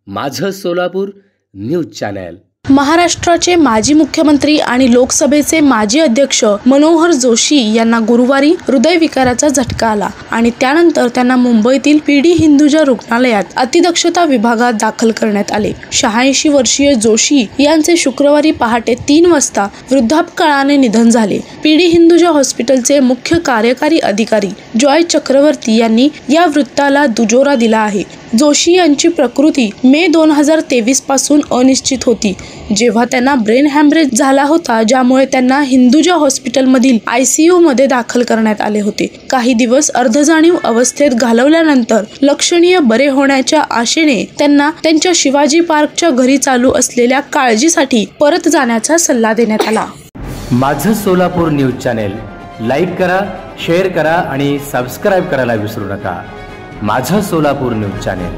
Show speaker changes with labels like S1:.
S1: माझं Solapur news channel.
S2: महाराष्ट्राचे माजी मुख्यमंत्री आणि लोकसभेचे माजी अध्यक्ष मनोहर जोशी यांना गुरुवारी हृदयविकाराचा झटका आला आणि त्यानंतर त्यांना मुंबईतील पीडी हिंदुजा रुग्णालयात अतिदक्षता विभागात दाखल करण्यात आले। 86 वर्षीय जोशी यांचे शुक्रवारी पहाटे 3 वाजता वृद्धापकाळाने निधन झाले। पीडी हिंदुजा हॉस्पिटलचे मुख्य कार्यकारी अधिकारी जॉय चक्रवर्ती यांनी या वृत्ताला दुजोरा दिला आहे। जोशी यांची प्रकृती मे 2023 पासून अनिश्चित होती, जेव्हा त्यांना ब्रेन हॅमरेज झाला होता, ज्यामुळे त्यांना हिंदुजा हॉस्पिटलमधील ICU मध्ये दाखल करण्यात आले होते। काही दिवस अर्धजाणीव अवस्थेत घालवल्यानंतर लक्षणीय बरे होण्याच्या आशेने त्यांना त्यांच्या शिवाजी पार्कच्या घरी चालू असलेल्या काळजीसाठी परत जाण्याचा सल्ला देण्यात आला।
S1: माझं सोलापूर न्यूज चॅनल लाईक करा, शेअर करा आणि सबस्क्राइब करायला विसरू नका। माझं सोलापूर न्यूज चॅनल।